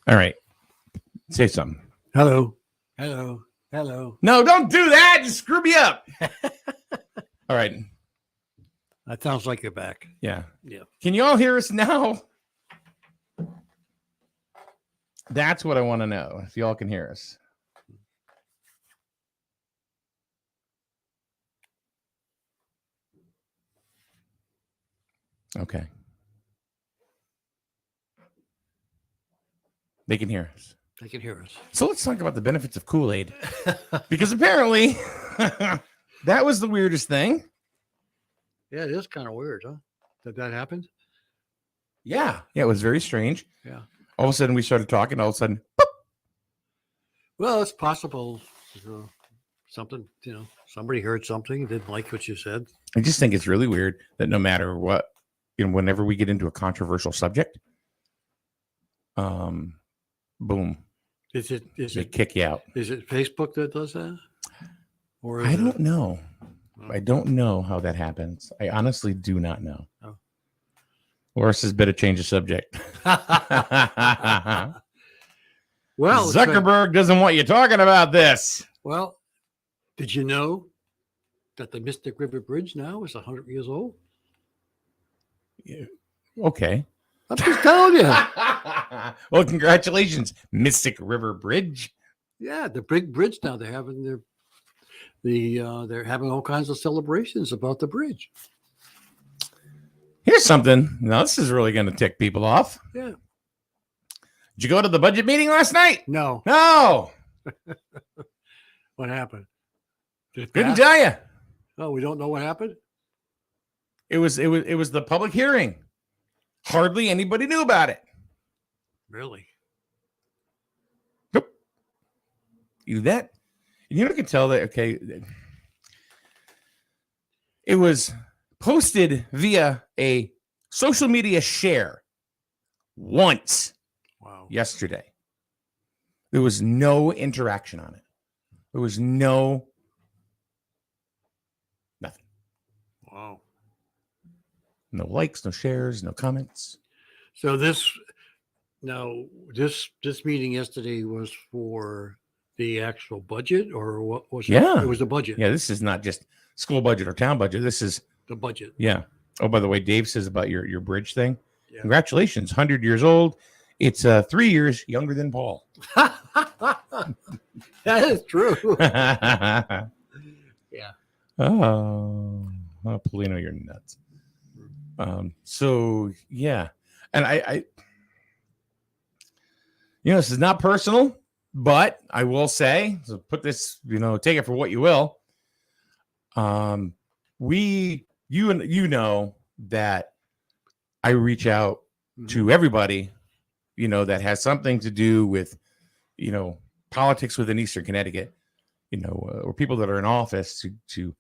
All right. Say something. Hello. Hello. Hello. No, don't do that. Just screw me up. All right. That sounds like you're back. Yeah. Yeah. Can you all hear us now? That's what I want to know. If y'all can hear us. Okay. They can hear us. They can hear us. So let's talk about the benefits of Kool-Aid. Because apparently that was the weirdest thing. Yeah, it is kind of weird, huh? That happened? Yeah. Yeah, it was very strange. Yeah. All of a sudden we started talking. All of a sudden, Well, it's possible something, somebody heard something, didn't like what you said. I just think it's really weird that no matter what, whenever we get into a controversial subject, boom. They kick you out. Is it Facebook that does that? Or I don't know. I don't know how that happens. I honestly do not know. Oh. Loris has better change the subject. Well, Zuckerberg doesn't want you talking about this. Well, did you know that the Mystic River Bridge now is 100 years old? Yeah. Okay. I'm just telling you. Well, congratulations, Mystic River Bridge. Yeah, the big bridge now. They're having they're having all kinds of celebrations about the bridge. Here's something. Now, this is really going to tick people off. Yeah. Did you go to the budget meeting last night? No. No. What happened? Couldn't tell you. Oh, we don't know what happened? It was the public hearing. Hardly anybody knew about it. Really? Nope. You that? You can tell that, okay. It was posted via a social media share once. Wow. Yesterday. There was no interaction on it. There was nothing. Wow. No likes, no shares, no comments. So this Now, this meeting yesterday was for the actual budget, or what was it? Yeah. It was the budget. Yeah, this is not just school budget or town budget. This is The budget. yeah. Oh, by the way, Dave says about your bridge thing. Yeah. Congratulations, 100 years old. It's 3 years younger than Paul. That is true. Yeah. Yeah. Oh, Polino, you're nuts. So yeah, and I this is not personal, but I will say, so put this, take it for what you will. You know that I reach out to everybody, that has something to do with, politics within Eastern Connecticut, or people that are in office to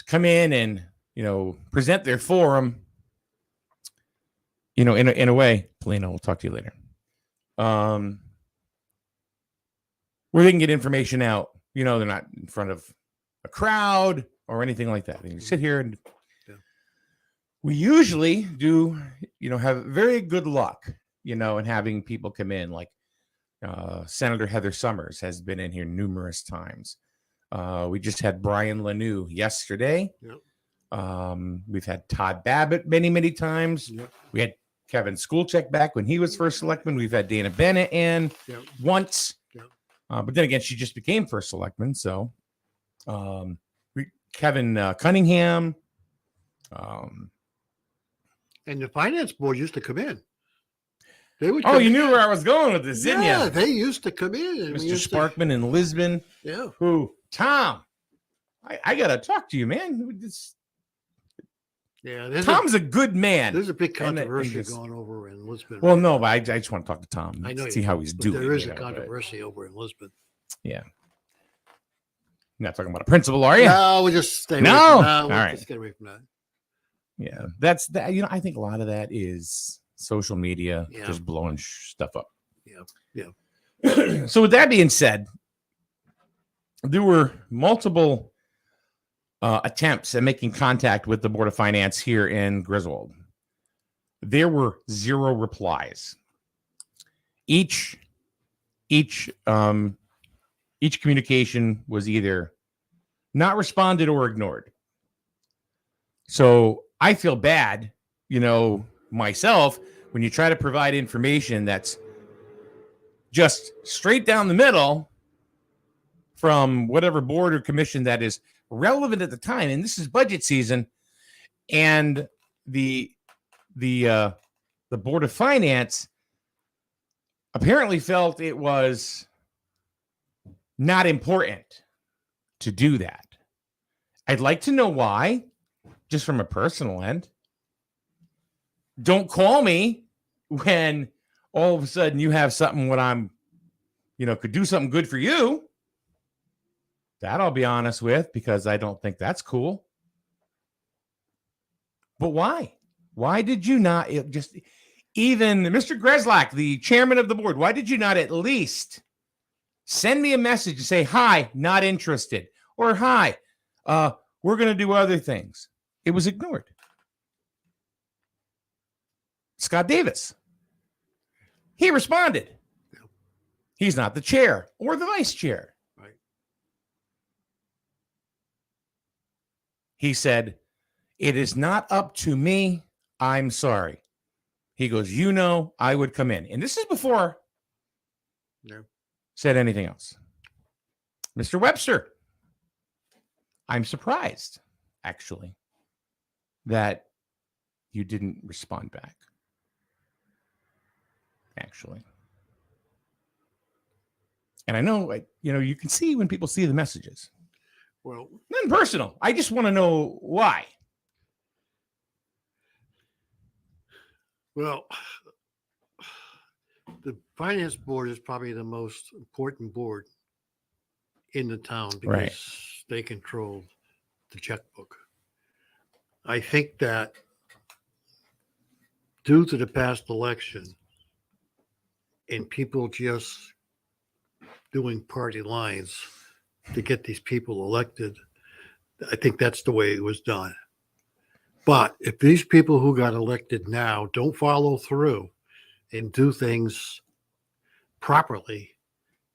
come in and, present their forum, in a way. Polino, we'll talk to you later. Where they can get information out, they're not in front of a crowd or anything like that. They can sit here and we usually do, have very good luck, in having people come in, like Senator Heather Summers has been in here numerous times. We just had Brian Lanou yesterday. Yep. We've had Todd Babbitt many, many times. Yep. We had Kevin Skulchek back when he was first selectman. We've had Dana Bennett in once. Yep. But then again, she just became first selectman. So Kevin Cunningham. And the finance board used to come in. They would. Oh, you knew where I was going with this, didn't you? Yeah, they used to come in. And Mr. Sparkman in Lisbon. Yeah. Who? Tom. I got to talk to you, man. Yeah. Tom's a good man. There's a big And controversy going over in Lisbon. Well, no, but I just want to talk to Tom. I know. See how he's doing. There is a controversy over in Lisbon. Yeah. You're not talking about a principal, are you? No, we'll just stay away No. from that. All right. Just get away from that. Yeah. That's that. I think a lot of that is social media just blowing stuff up. Yeah. Yeah. So with that being said, there were multiple attempts at making contact with the Board of Finance here in Griswold. There were 0 replies. Each communication was either not responded or ignored. So I feel bad, myself, when you try to provide information that's just straight down the middle from whatever board or commission that is relevant at the time. And this is budget season. And the Board of Finance apparently felt it was not important to do that. I'd like to know why, just from a personal end. Don't call me when all of a sudden you have something when I'm, could do something good for you. That I'll be honest with, because I don't think that's cool. But why? Why did you not even Mr. Greslak, the chairman of the board, why did you not at least send me a message and say, hi, not interested, or hi, we're going to do other things? It was ignored. Scott Davis, he responded. He's not the chair or the vice chair. Right. He said, it is not up to me. I'm sorry. He goes, I would come in. And this is before said anything else. Mr. Webster, I'm surprised, actually, that you didn't respond back. Actually. And I know, you can see when people see the messages. Well, nothing personal. I just want to know why. Well, the finance board is probably the most important board in the town because they control the checkbook. I think that due to the past election and people just doing party lines to get these people elected, I think that's the way it was done. But if these people who got elected now don't follow through and do things properly,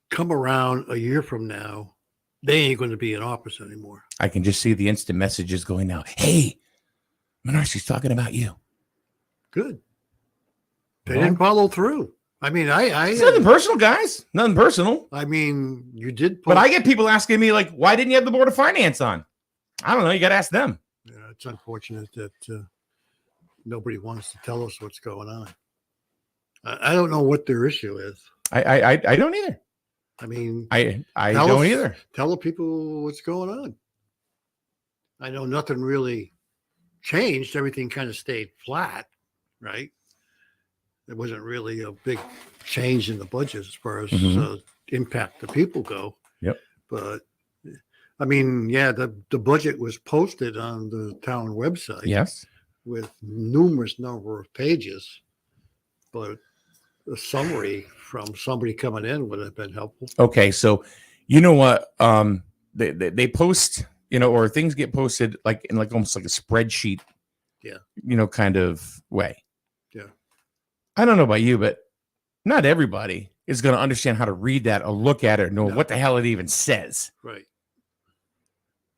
come around a year from now, they ain't going to be in office anymore. I can just see the instant messages going now. Hey, Minarski's talking about you. Good. They didn't follow through. I mean, It's nothing personal, guys. Nothing personal. I mean, you did. But I get people asking me, like, why didn't you have the Board of Finance on? I don't know. You got to ask them. Yeah, it's unfortunate that nobody wants to tell us what's going on. I don't know what their issue is. I don't either. I mean, I don't either. Tell the people what's going on. I know nothing really changed. Everything kind of stayed flat, right? There wasn't really a big change in the budget as far as impact the people go. Yep. But I mean, yeah, the budget was posted on the town website. Yes. With numerous number of pages, but a summary from somebody coming in would have been helpful. Okay, so you know what? They post, or things get posted like in like almost like a spreadsheet, kind of way. Yeah. I don't know about you, but not everybody is going to understand how to read that or look at it or know what the hell it even says. Right.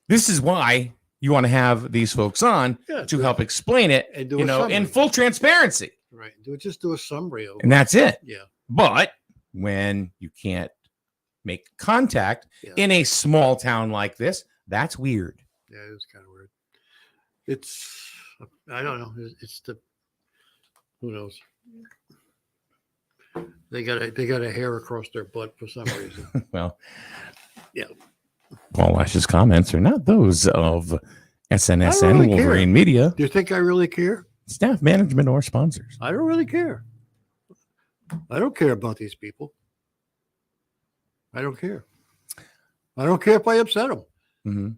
This is why you want to have these folks on to help explain it, and do in full transparency. Right. Just do a summary of And that's it. Yeah. But when you can't make contact in a small town like this, that's weird. Yeah, it's kind of weird. I don't know. It's who knows? They got a hair across their butt for some reason. Well, yeah. Paul Ash's comments are not those of SNSN really Wolverine care. Media, Do you think I really care? staff, management, or sponsors. I don't really care. I don't care about these people. I don't care. I don't care if I upset them. Mm-hmm.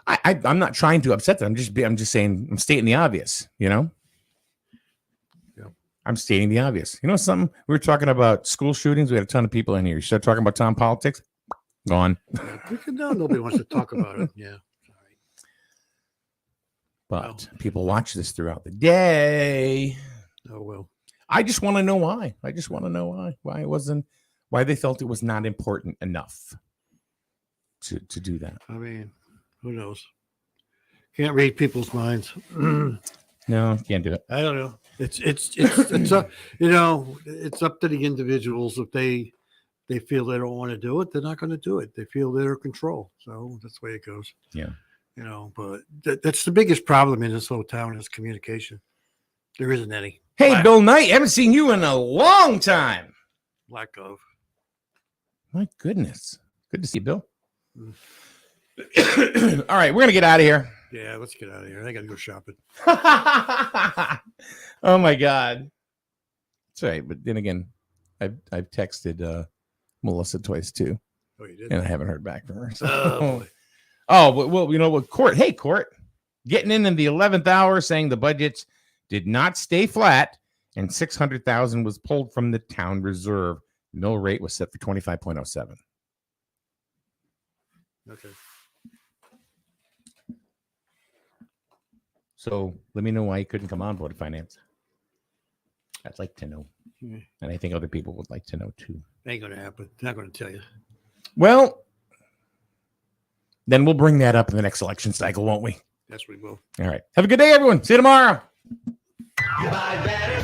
I'm not trying to upset them. I'm just saying, I'm stating the obvious, Yeah. I'm stating the obvious. You know something? We were talking about school shootings. We had a ton of people in here. You start talking about town politics, gone. No, nobody wants to talk about it. Yeah. But people watch this throughout the day. Oh, well. I just want to know why. Why they felt it was not important enough to do that. I mean, who knows? Can't read people's minds. No, can't do it. I don't know. It's up, it's up to the individuals. If they feel they don't want to do it, they're not going to do it. They feel they're in control. So that's the way it goes. Yeah. But that's the biggest problem in this whole town is communication. There isn't any. Hey, Bill Knight, haven't seen you in a long time. Lack of. My goodness. Good to see you, Bill. All right, we're going to get out of here. Yeah, let's get out of here. I got to go shopping. Oh, my God. That's right. But then again, I've texted Melissa twice, too. Oh, you did? And I haven't heard back from her. So. Oh, well, you know what? Court. Hey, Court. Getting in the 11th hour saying the budgets did not stay flat and $600,000 was pulled from the town reserve. Mill rate was set for 25.07. Okay. So let me know why you couldn't come on Board of Finance. I'd like to know. Yeah. And I think other people would like to know too. Ain't going to happen. Not going to tell you. Well, then we'll bring that up in the next election cycle, won't we? Yes, we will. All right. Have a good day, everyone. See you tomorrow. Better